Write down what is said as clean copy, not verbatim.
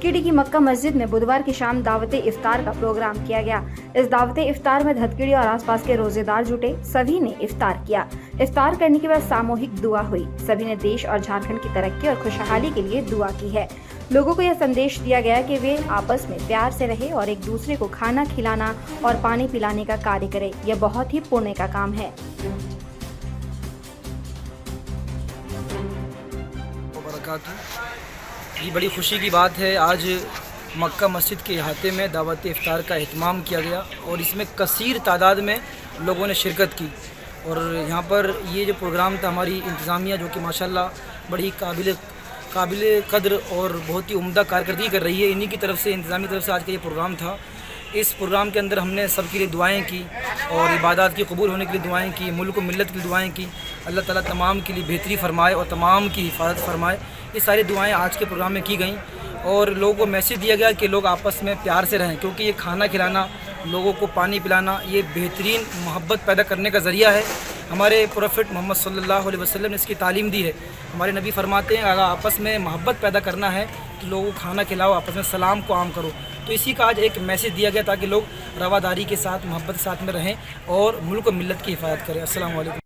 धतकीड़ी की मक्का मस्जिद में बुधवार की शाम दावते इफ्तार का प्रोग्राम किया गया। इस दावते इफ्तार में धतकीड़ी और आसपास के रोजेदार जुटे। सभी ने इफ्तार किया। इफ्तार करने के बाद सामूहिक दुआ हुई। सभी ने देश और झारखंड की तरक्की और खुशहाली के लिए दुआ की है। लोगों को यह संदेश दिया गया कि वे आपस में प्यार से रहे और एक दूसरे को खाना खिलाना और पानी पिलाने का कार्य करें। यह बहुत ही पुण्य का काम है। ये बड़ी खुशी की बात है। आज मक्का मस्जिद के अहाते में दावत इफ्तार का एहतमाम किया गया और इसमें कसीर तादाद में लोगों ने शिरकत की। और यहाँ पर ये जो प्रोग्राम था, हमारी इंतज़ामिया जो कि माशाल्लाह बड़ी काबिल कद्र और बहुत ही उम्दा कारकर्दगी कर रही है, इन्हीं की तरफ से, इंतज़ामी तरफ से आज का ये प्रोग्राम था। इस प्रोग्राम के अंदर हमने सबके लिए दुआएं की और इबादत की कबूल होने के लिए दुआएं की, मुल्क व मिल्लत के लिए दुआएं की। अल्लाह ताला तमाम के लिए बेहतरी फरमाए और तमाम की हिफाजत फरमाए। ये सारी दुआएं आज के प्रोग्राम में की गई और लोगों को मैसेज दिया गया कि लोग आपस में प्यार से रहें, क्योंकि ये खाना खिलाना, लोगों को पानी पिलाना, ये बेहतरीन मोहब्बत पैदा करने का ज़रिया है। हमारे प्रोफेट मोहम्मद सल्लल्लाहु अलैहि वसल्लम ने इसकी तालीम दी है। हमारे नबी फरमाते हैं, अगर आपस में मोहब्बत पैदा करना है तो लोगों को खाना खिलाओ, आपस में सलाम को आम करो। तो इसी का आज एक मैसेज दिया गया ताकि लोग रवादारी के साथ, मोहब्बत के साथ में रहें और मुल्क व मिल्लत की हिफाजत करें। अस्सलाम वालेकुम।